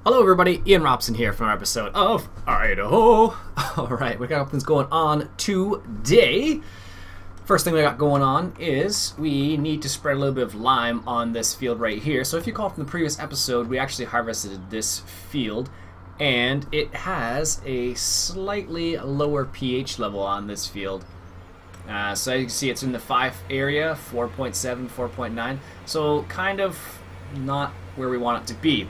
Hello everybody, Ian Robson here from our episode of Idaho. Alright, we got things going on today. First thing we got going on is we need to spread a little bit of lime on this field right here. So if you recall from the previous episode, we actually harvested this field and it has a slightly lower pH level on this field. So you can see it's in the 5 area, 4.7, 4.9, so kind of not where we want it to be.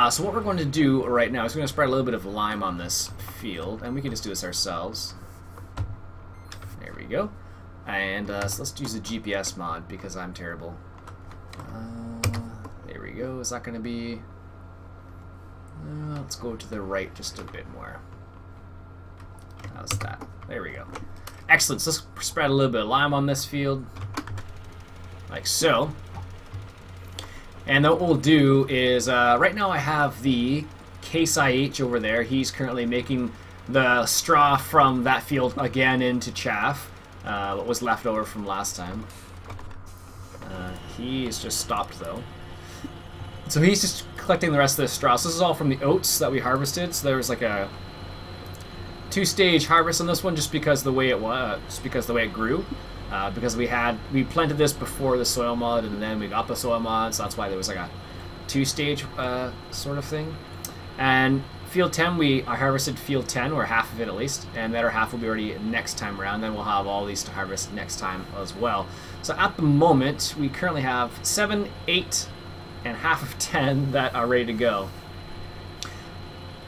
So what we're going to do right now is we're going to spread a little bit of lime on this field, and we can just do this ourselves. There we go. And so let's use the GPS mod because I'm terrible. There we go. Is that going to be... let's go to the right just a bit more. How's that? There we go. Excellent. So let's spread a little bit of lime on this field. Like so. And what we'll do is, right now I have the Case IH over there. He's currently making the straw from that field again into chaff. What was left over from last time. He's just stopped though. So he's just collecting the rest of the straw. So this is all from the oats that we harvested. So there was like a 2-stage harvest on this one just because of the way it was, just because of the way it grew. Because we planted this before the soil mod and then we got the soil mod, so that's why there was like a 2-stage sort of thing. And field 10, I harvested field 10, or half of it at least, and the other half will be ready next time around. Then we'll have all these to harvest next time as well. So at the moment, we currently have 7, 8, and half of 10 that are ready to go.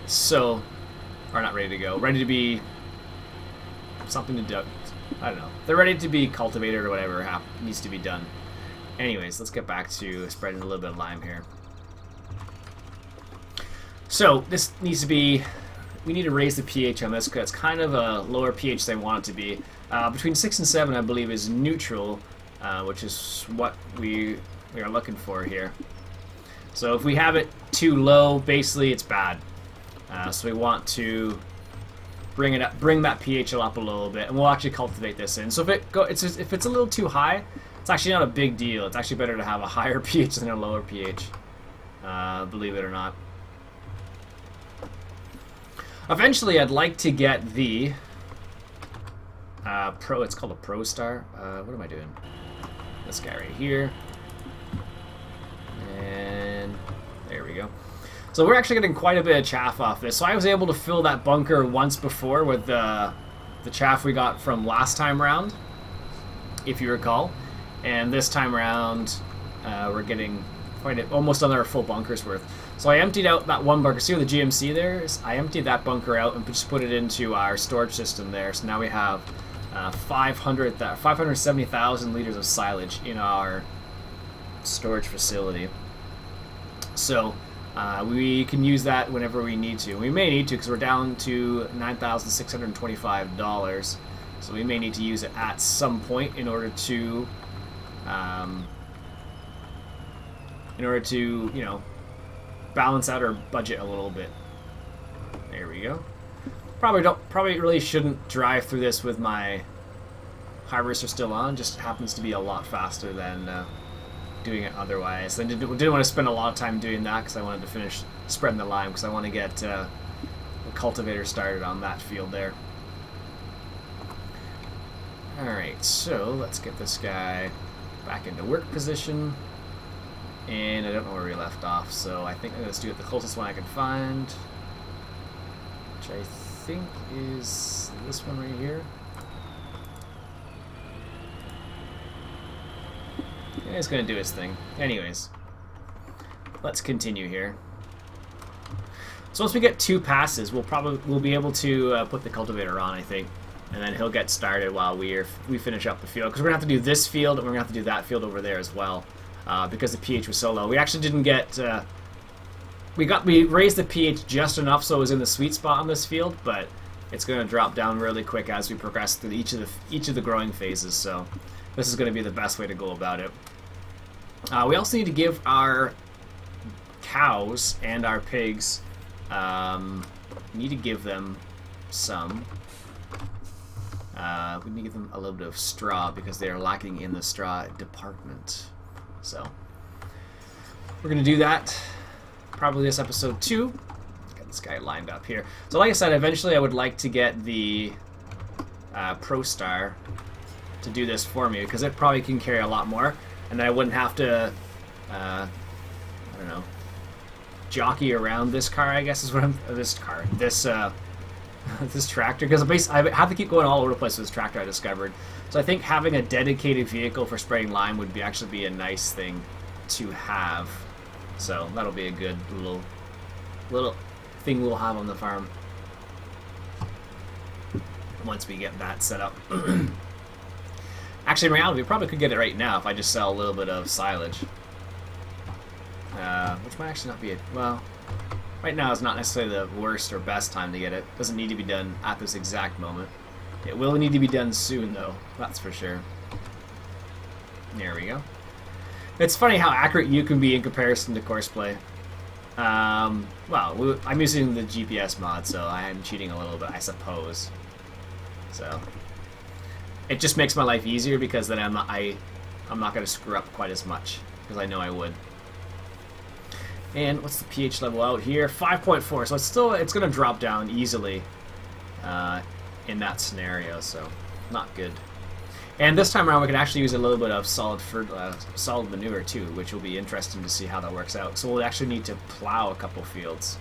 So, or not ready to go, ready to be something to do. I don't know. They're ready to be cultivated or whatever needs to be done. Anyways, let's get back to spreading a little bit of lime here. So this needs to be... we need to raise the pH on this because it's kind of a lower pH than I want it to be. Between 6 and 7, I believe, is neutral, which is what we are looking for here. So if we have it too low, basically it's bad. So we want to bring it up, bring that pH up a little bit, and we'll actually cultivate this in. So if it's a little too high, it's actually not a big deal. It's actually better to have a higher pH than a lower pH, believe it or not. Eventually, I'd like to get the Pro. It's called a Pro Star. What am I doing? This guy right here, and there we go. So we're actually getting quite a bit of chaff off this. So I was able to fill that bunker once before with the chaff we got from last time around, if you recall. And this time around, we're getting almost another full bunker's worth. So I emptied out that one bunker. See where the GMC there is? I emptied that bunker out and just put it into our storage system there. So now we have 570,000 liters of silage in our storage facility. So we can use that whenever we need to. We may need to because we're down to $9,625. So we may need to use it at some point in order to, you know, balance out our budget a little bit. There we go. Probably really shouldn't drive through this with my harvester still on. Just happens to be a lot faster than doing it otherwise. I didn't want to spend a lot of time doing that because I wanted to finish spreading the lime because I want to get the cultivator started on that field there. Alright, so let's get this guy back into work position. And I don't know where we left off, so I think I'm going to do it the closest one I can find, which I think is this one right here. Yeah, it's going to do its thing. Anyways, let's continue here. So once we get 2 passes, we'll be able to put the cultivator on, I think, and then he'll get started while we finish up the field. Because we're going to have to do this field, and we're going to have to do that field over there as well, because the pH was so low. We actually didn't get we raised the pH just enough so it was in the sweet spot on this field, but it's going to drop down really quick as we progress through each of the growing phases. So this is going to be the best way to go about it. We also need to give our cows and our pigs, we need to give them some, we need to give them a little bit of straw because they are lacking in the straw department. So we're going to do that. probably this episode too. Got this guy lined up here. So like I said, eventually I would like to get the Pro Star to do this for me, because it probably can carry a lot more, and then I wouldn't have to, I don't know, jockey around this car, I guess is what I'm, this tractor, because I have to keep going all over the place with this tractor I discovered. So I think having a dedicated vehicle for spraying lime would actually be a nice thing to have. So that'll be a good little thing we'll have on the farm once we get that set up. Actually, in reality, we probably could get it right now if I just sell a little bit of silage. Which might actually not be well, right now is not necessarily the worst or best time to get it. Doesn't need to be done at this exact moment. It will need to be done soon, though. That's for sure. There we go. It's funny how accurate you can be in comparison to Courseplay. Well, I'm using the GPS mod, so I am cheating a little bit, I suppose. So it just makes my life easier, because then I'm not going to screw up quite as much, because I know I would. And what's the pH level out here? 5.4. So it's going to drop down easily in that scenario. So not good. And this time around, we can actually use a little bit of solid manure too, which will be interesting to see how that works out. So we'll actually need to plow a couple fields.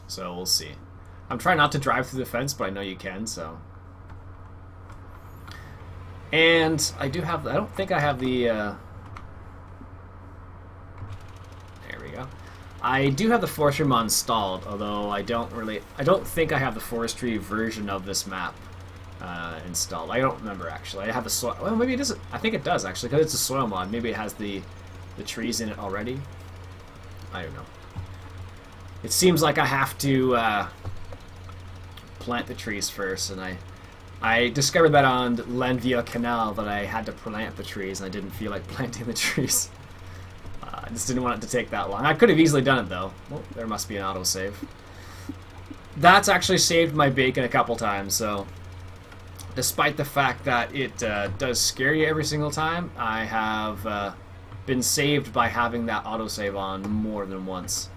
So we'll see. I'm trying not to drive through the fence, but I know you can. So. And I don't think I have the. I do have the forestry mod installed, although I don't think I have the forestry version of this map installed. I don't remember, actually. I have the soil. Well, maybe it doesn't. I think it does, actually, because it's a soil mod. Maybe it has the trees in it already. I don't know. It seems like I have to plant the trees first, and I discovered that on Lanvia Canal that I had to plant the trees, and I didn't feel like planting the trees. I just didn't want it to take that long. I could have easily done it, though. Well, there must be an autosave. That's actually saved my bacon a couple times, so despite the fact that it does scare you every single time, I have been saved by having that autosave on more than once.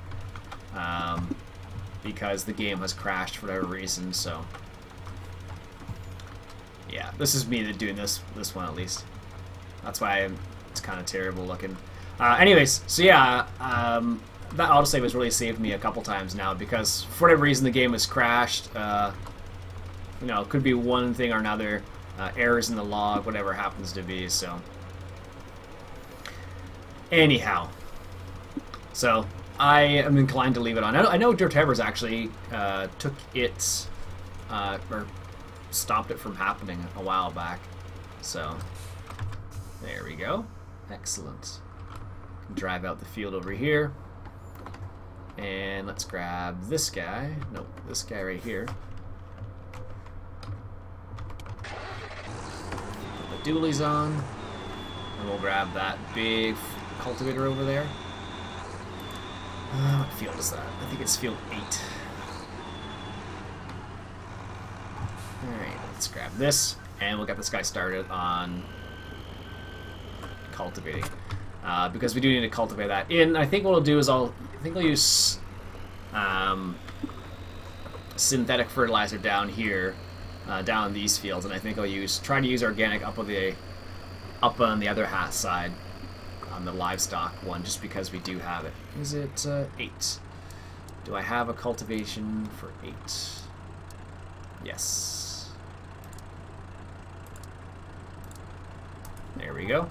Because the game has crashed for whatever reason, so yeah, this is me doing this one at least. That's why it's kind of terrible looking. Anyways, so yeah, that autosave has really saved me a couple times now, because for whatever reason the game has crashed. You know, it could be one thing or another, errors in the log, whatever it happens to be. So anyhow, so I am inclined to leave it on. I know Dirt Evers actually took it or stopped it from happening a while back. So there we go. Excellent. Drive out the field over here, and let's grab this guy. Nope, this guy right here. Put the dualies on, and we'll grab that big cultivator over there. What field is that? I think it's field 8. Alright, let's grab this, and we'll get this guy started on cultivating. Because we do need to cultivate that. And I think what I'll do is I'll use synthetic fertilizer down here, down in these fields, and I think I'll try to use organic up on the other half side, on the livestock one, just because we do have it. Is it 8? Do I have a cultivation for 8? Yes. There we go.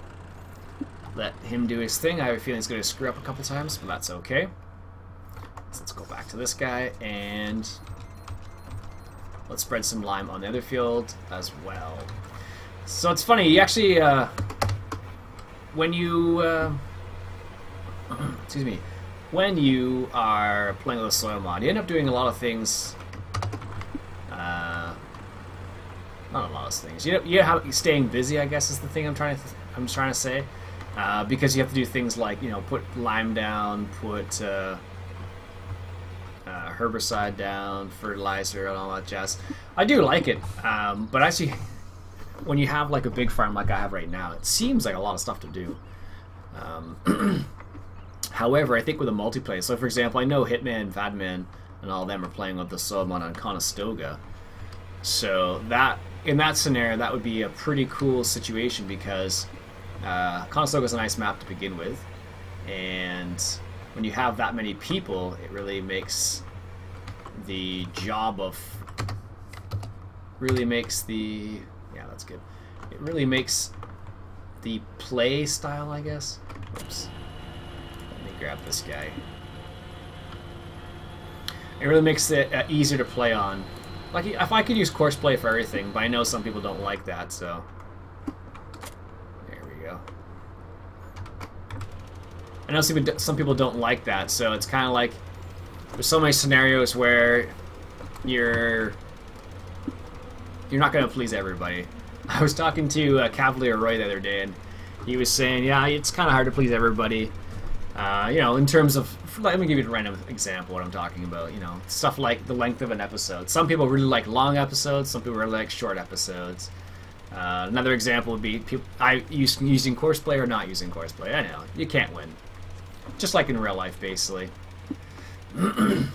Let him do his thing. I have a feeling he's going to screw up a couple times, but that's okay. So let's go back to this guy, and let's spread some lime on the other field as well. So it's funny, you actually, when you, excuse me, when you are playing with a soil mod, you end up doing a lot of things, not a lot of things. You have staying busy, I guess, is the thing I'm trying to say. Because you have to do things like, you know, put lime down, put herbicide down, fertilizer, and all that jazz. I do like it, but actually, when you have like a big farm like I have right now, it seems like a lot of stuff to do. However, I think with a multiplayer, so for example, I know Hitman, Fadman, and all of them are playing with the sub mod on Conestoga. So that in that scenario, that would be a pretty cool situation because Conestoga is a nice map to begin with, and when you have that many people, it really makes the job of that's good. It really makes the play style, I guess. Oops. Let me grab this guy. It really makes it easier to play on. Like, if I could use course play for everything, but I know some people don't like that, so there we go. I know some people don't like that, so it's kind of like there's so many scenarios where you're not going to please everybody. I was talking to Cavalier Roy the other day, and he was saying, yeah, it's kind of hard to please everybody. You know, in terms of, let me give you a random example of what I'm talking about. You know, stuff like the length of an episode. Some people really like long episodes. Some people really like short episodes. Another example would be using courseplay or not using courseplay. I know, you can't win. Just like in real life, basically.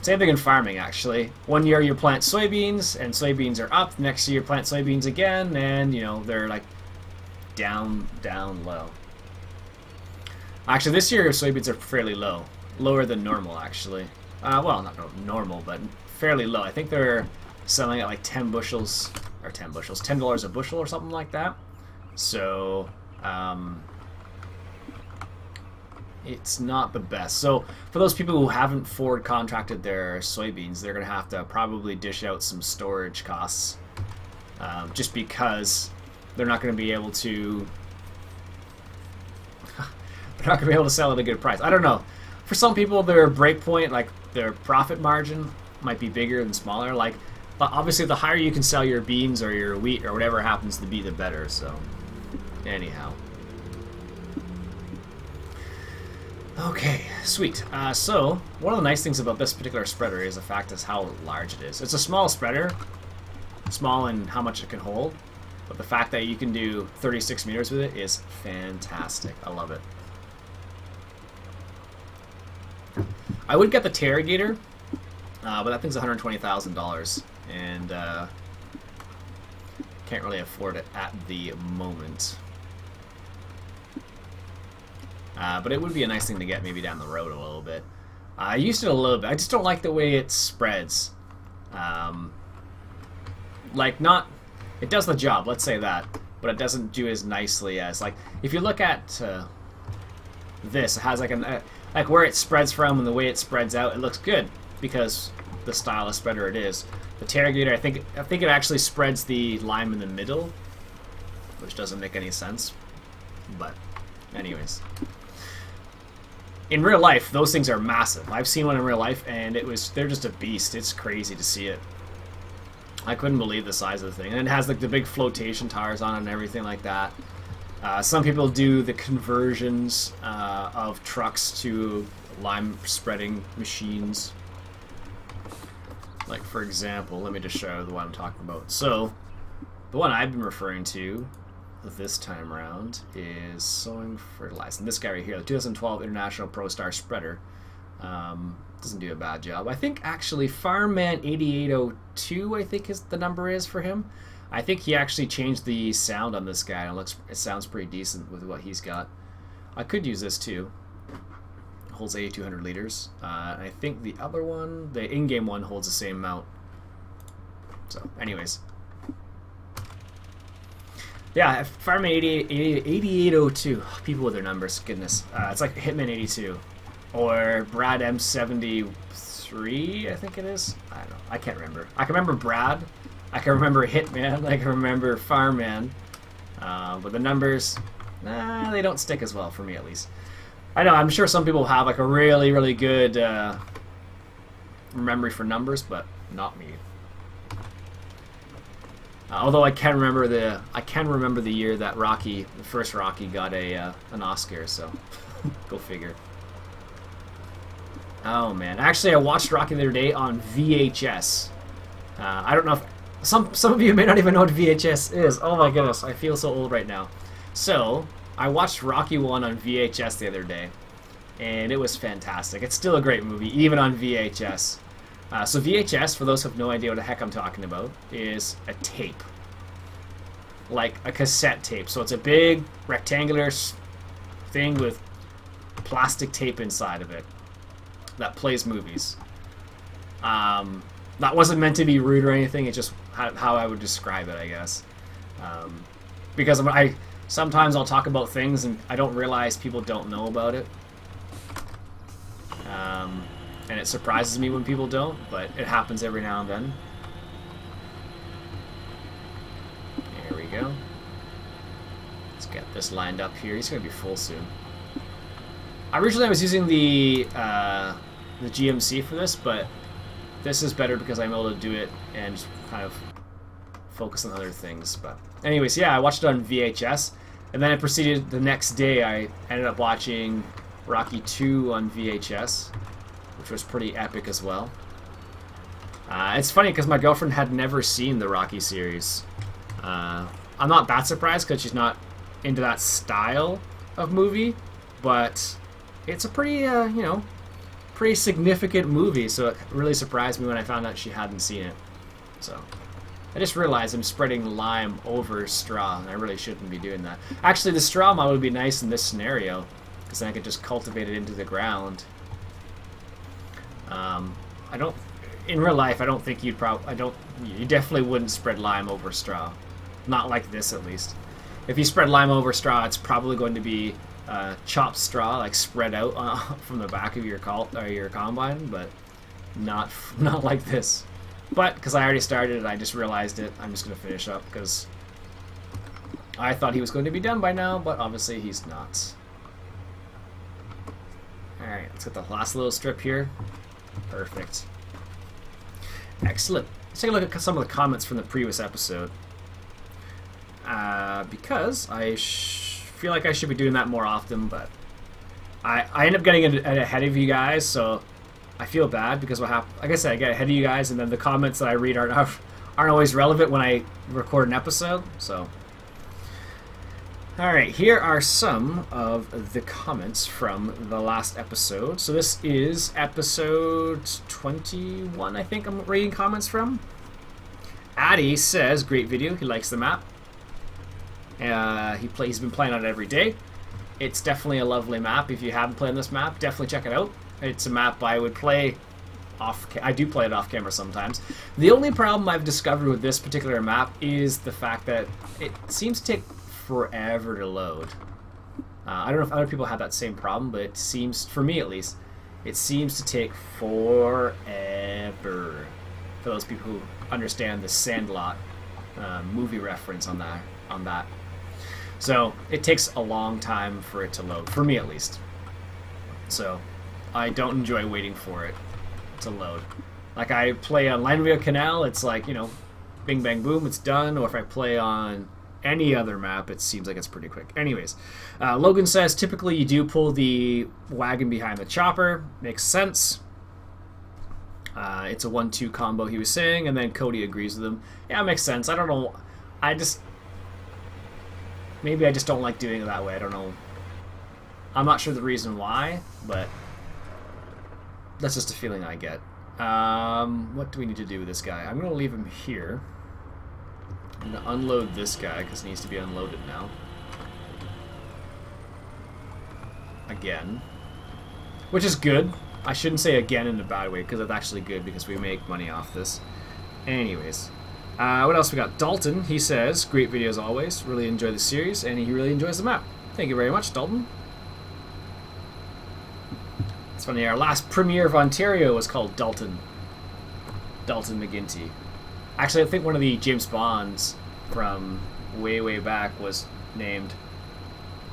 Same thing in farming, actually. One year you plant soybeans, and soybeans are up. Next year you plant soybeans again, and, you know, they're like down low. Actually, this year soybeans are fairly low. Lower than normal, actually. Well, not normal, but fairly low. I think they're selling at like 10 bushels, or 10 bushels, $10 a bushel or something like that. So, it's not the best. So, for those people who haven't forward contracted their soybeans, they're going to have to probably dish out some storage costs. Just because they're not going to be able to... they're not going to be able to sell at a good price. I don't know. For some people, their break point, like their profit margin, might be bigger than smaller. Like, obviously, the higher you can sell your beans or your wheat or whatever happens to be, the better. So, anyhow. Okay, sweet. So, one of the nice things about this particular spreader is the fact is how large it is. It's a small spreader, small in how much it can hold, but the fact that you can do 36 meters with it is fantastic. I love it. I would get the Terragator, but that thing's $120,000, and can't really afford it at the moment. But it would be a nice thing to get maybe down the road a little bit. I used it a little bit. I just don't like the way it spreads. Like, it does the job, let's say that, but it doesn't do as nicely as, like, if you look at this, it has like like where it spreads from and the way it spreads out, it looks good because the style of spreader it is. The Terragator, I think it actually spreads the lime in the middle, which doesn't make any sense. But, anyways. In real life, those things are massive. I've seen one in real life, and they're just a beast. It's crazy to see it. I couldn't believe the size of the thing. And it has like the big flotation tires on it and everything like that. Some people do the conversions of trucks to lime spreading machines. Like, for example, let me just show you the one I'm talking about. So, the one I've been referring to this time around is sowing fertilizer. And this guy right here, the 2012 International Pro Star Spreader, doesn't do a bad job. I think actually Farmman 8802, I think the number is for him. I think he actually changed the sound on this guy. It sounds pretty decent with what he's got. I could use this too. It holds 8,200 liters. I think the other one, the in-game one, holds the same amount. So, anyways. Yeah, Farmman 8802. People with their numbers, goodness. It's like Hitman 82. Or Brad M73, I think it is. I don't know. I can't remember. I can remember Brad. I can remember Hitman. I can remember Farmman. But the numbers, they don't stick as well for me, at least. I know, I'm sure some people have like a really, really good memory for numbers, but not me. Although I can remember the year that the first Rocky got an Oscar, so go figure. Oh man, actually I watched Rocky the other day on VHS. I don't know if some of you may not even know what VHS is. Oh my goodness, I feel so old right now. So I watched Rocky 1 on VHS the other day, and it was fantastic. It's still a great movie, even on VHS. So VHS, for those who have no idea what the heck I'm talking about, is a tape. Like a cassette tape. So it's a big rectangular thing with plastic tape inside of it that plays movies. That wasn't meant to be rude or anything, it's just how I would describe it, I guess. Because sometimes I'll talk about things and I don't realize people don't know about it. And it surprises me when people don't, but it happens every now and then. There we go. Let's get this lined up here. He's going to be full soon. Originally I was using the GMC for this, but this is better because I'm able to do it and just kind of focus on other things. But anyways, yeah, I watched it on VHS, and then I proceeded the next day. I ended up watching Rocky 2 on VHS, which was pretty epic as well. It's funny because my girlfriend had never seen the Rocky series. I'm not that surprised because she's not into that style of movie, but it's a pretty, you know, pretty significant movie, so it really surprised me when I found out she hadn't seen it. So I just realized I'm spreading lime over straw, and I really shouldn't be doing that. Actually, the straw model would be nice in this scenario, because then I could just cultivate it into the ground. I don't, in real life, I don't think you definitely wouldn't spread lime over straw. Not like this, at least. If you spread lime over straw, it's probably going to be chopped straw, like spread out from the back of your combine, but not like this. But because I already started it, I just realized it. I'm just going to finish up because I thought he was going to be done by now, but obviously he's not. Alright, let's get the last little strip here. Perfect. Excellent. Let's take a look at some of the comments from the previous episode. Because I feel like I should be doing that more often, but I end up getting it ahead of you guys, so I feel bad because what happened, like I said, I get ahead of you guys, and then the comments that I read aren't always relevant when I record an episode. So, all right, here are some of the comments from the last episode. So this is episode 21, I think I'm reading comments from. Addy says, great video, he likes the map. He's been playing on it every day. It's definitely a lovely map. If you haven't played this map, definitely check it out. It's a map I would play I do play it off camera sometimes. The only problem I've discovered with this particular map is the fact that it seems to take forever to load. I don't know if other people have that same problem, but it seems, for me at least, it seems to take forever. For those people who understand the Sandlot movie reference on that. So it takes a long time for it to load, for me at least. So I don't enjoy waiting for it to load. Like I play on Lineville Canal, it's like, you know, bing bang boom, it's done. Or if I play on any other map, it seems like it's pretty quick. Anyways, Logan says typically you do pull the wagon behind the chopper. Makes sense. It's a 1-2 combo, he was saying, and then Cody agrees with him. Yeah, it makes sense. I don't know. Maybe I just don't like doing it that way. I don't know. I'm not sure the reason why, but that's just a feeling I get. What do we need to do with this guy? I'm going to leave him here. I'm going to unload this guy because he needs to be unloaded now. Again. Which is good. I shouldn't say again in a bad way because it's actually good because we make money off this. Anyways. What else we got? Dalton, he says, great video as always. Really enjoy the series, and he really enjoys the map. Thank you very much, Dalton. It's funny, our last premiere of Ontario was called Dalton. Dalton McGinty. Actually, I think one of the James Bonds from way, way back was named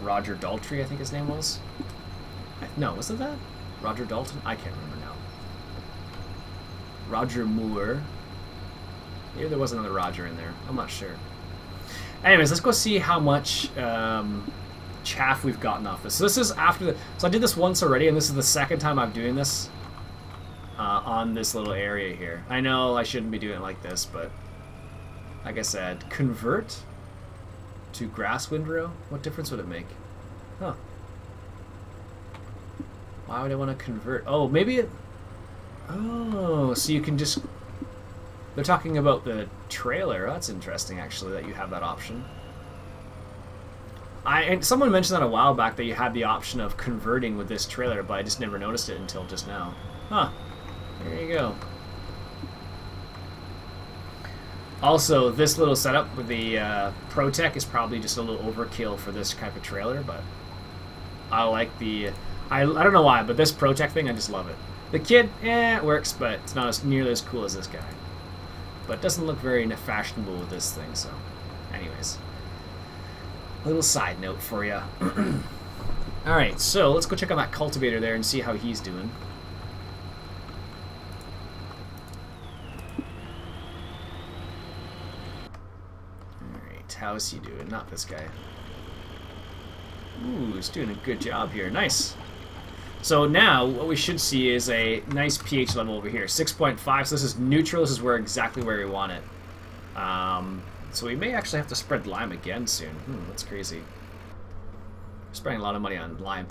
Roger Daltrey, I think his name was. No, wasn't that? Roger Dalton? I can't remember now. Roger Moore. Maybe there was another Roger in there. I'm not sure. Anyways, let's go see how much chaff we've gotten off this. So this is after the... So I did this once already, and this is the second time I'm doing this on this little area here. I know I shouldn't be doing it like this, but like I said, convert to grass windrow? What difference would it make? Huh. Why would I want to convert? Oh, maybe it... Oh, so you can just... They're talking about the trailer. That's interesting, actually, that you have that option. And someone mentioned that a while back that you had the option of converting with this trailer, but I just never noticed it until just now. Huh. There you go. Also, this little setup with the ProTech is probably just a little overkill for this type of trailer, but I like the... I don't know why, but this ProTech thing, I just love it. The kit, it works, but it's not as nearly as cool as this guy. But it doesn't look very fashionable with this thing, so... Anyways. A little side note for you. Alright, so let's go check on that cultivator there and see how he's doing. Alright, how's he doing? Not this guy. Ooh, he's doing a good job here. Nice. So now, what we should see is a nice pH level over here. 6.5, so this is neutral. This is exactly where we want it. So we may actually have to spread lime again soon. That's crazy. We're spending a lot of money on lime.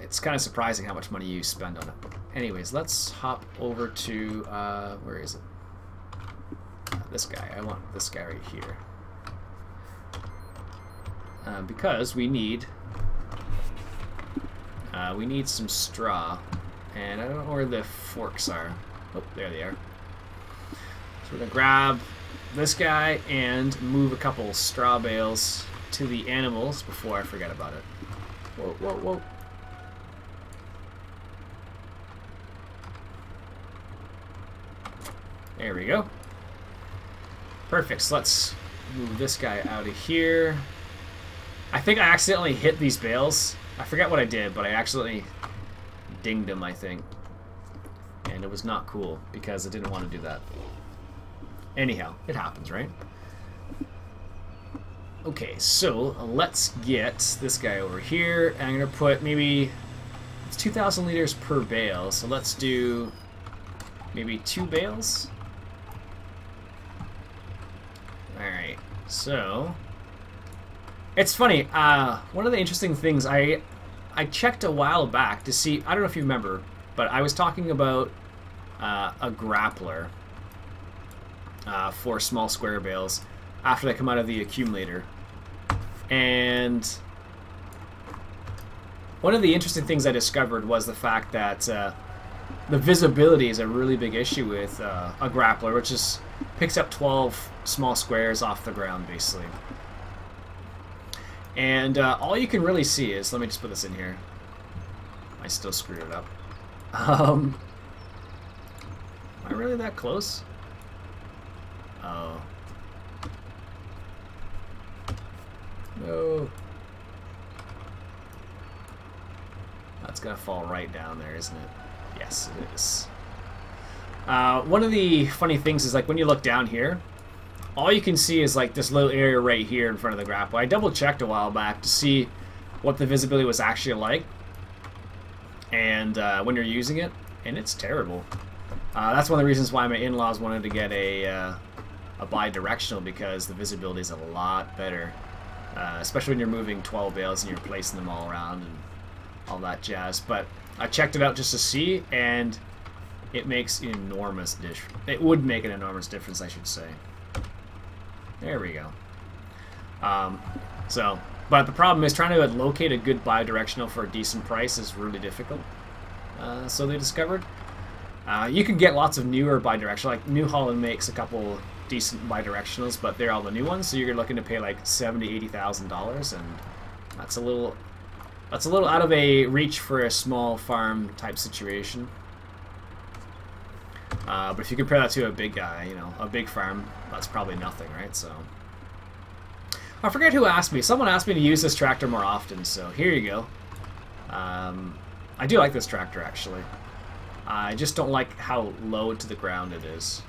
It's kind of surprising how much money you spend on it. Anyways, let's hop over to... where is it? This guy. I want this guy right here. Because we need some straw, and I don't know where the forks are. Oh, there they are. So we're gonna grab this guy and move a couple straw bales to the animals before I forget about it. Whoa, whoa, whoa. There we go. Perfect. So let's move this guy out of here. I think I accidentally hit these bales. I forget what I did, but I accidentally dinged them, I think. And it was not cool, because I didn't want to do that. Anyhow, it happens, right? Okay, so let's get this guy over here. And I'm going to put maybe... It's 2,000 liters per bale, so let's do maybe 2 bales. Alright, so... It's funny, one of the interesting things, I checked a while back to see, I don't know if you remember, but I was talking about a grappler for small square bales after they come out of the accumulator. And one of the interesting things I discovered was the fact that the visibility is a really big issue with a grappler, which is picks up 12 small squares off the ground, basically. And all you can really see is, let me just put this in here. I still screwed it up. Am I really that close? Oh. No. That's gonna fall right down there, isn't it? Yes, it is. One of the funny things is, like, when you look down here, all you can see is like this little area right here in front of the grapple. I double checked a while back to see what the visibility was actually like, and when you're using it, and it's terrible. That's one of the reasons why my in-laws wanted to get a bi-directional, because the visibility is a lot better, especially when you're moving 12 bales and you're placing them all around and all that jazz. But I checked it out just to see, and it makes an enormous difference. It would make an enormous difference, I should say. There we go. But the problem is trying to locate a good bi-directional for a decent price is really difficult. So they discovered. You can get lots of newer bi-directional. Like New Holland makes a couple decent bi-directionals, but they're all the new ones. So you're looking to pay like $70,000-$80,000, and that's a little out of a reach for a small farm type situation. But if you compare that to a big guy, you know, a big farm, that's probably nothing, right? So I forget who asked me. Someone asked me to use this tractor more often, so here you go. I do like this tractor, actually. I just don't like how low to the ground it is.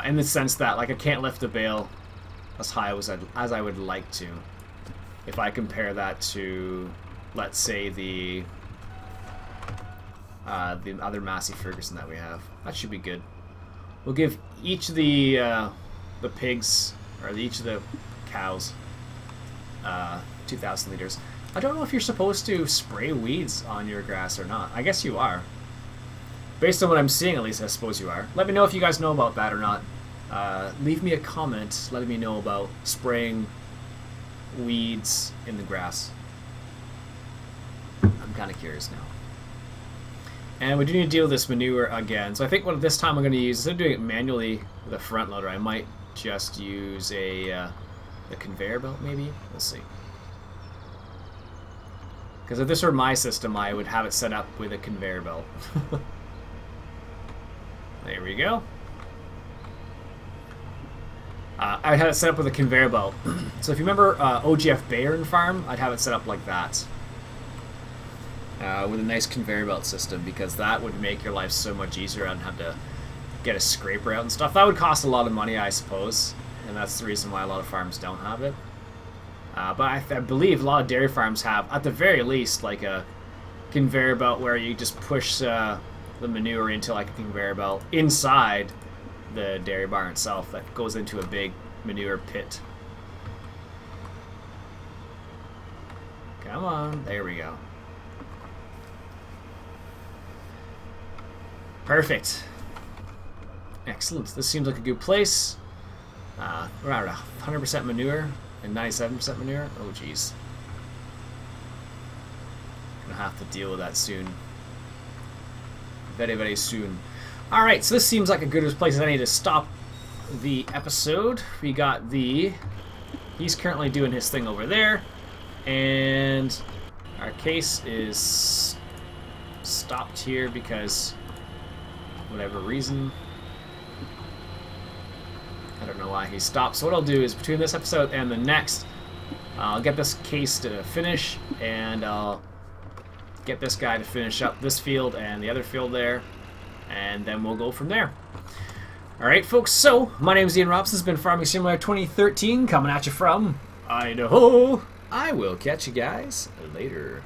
In the sense that, like, I can't lift a bale as high as I would like to. If I compare that to, let's say, the other Massey Ferguson that we have. That should be good. We'll give each of the pigs, or each of the cows, 2,000 liters. I don't know if you're supposed to spray weeds on your grass or not. I guess you are. Based on what I'm seeing, at least, I suppose you are. Let me know if you guys know about that or not. Leave me a comment letting me know about spraying weeds in the grass. I'm kind of curious now. And we do need to deal with this manure again. So I think what this time I'm going to use, instead of doing it manually with a front loader, I might just use a conveyor belt maybe? We'll see. Because if this were my system, I would have it set up with a conveyor belt. There we go. I'd have it set up with a conveyor belt. So if you remember OGF Bayern farm, I'd have it set up like that. With a nice conveyor belt system, because that would make your life so much easier. I don't have to get a scraper out and stuff. That would cost a lot of money, I suppose. And that's the reason why a lot of farms don't have it. But I believe a lot of dairy farms have, at the very least, like a conveyor belt where you just push the manure into like a conveyor belt inside the dairy barn itself that goes into a big manure pit. Come on, there we go. Perfect. Excellent. This seems like a good place. We're at 100% manure and 97% manure. Oh, jeez. Gonna have to deal with that soon. Very, very soon. Alright, so this seems like a good place as any to stop the episode. We got the... He's currently doing his thing over there. And our case is stopped here because... whatever reason. I don't know why he stopped. So what I'll do is between this episode and the next, I'll get this case to finish, and I'll get this guy to finish up this field and the other field there, and then we'll go from there. Alright folks, so my name is Iain Robson. This has been Farming Simulator 2013 coming at you from Idaho. I will catch you guys later.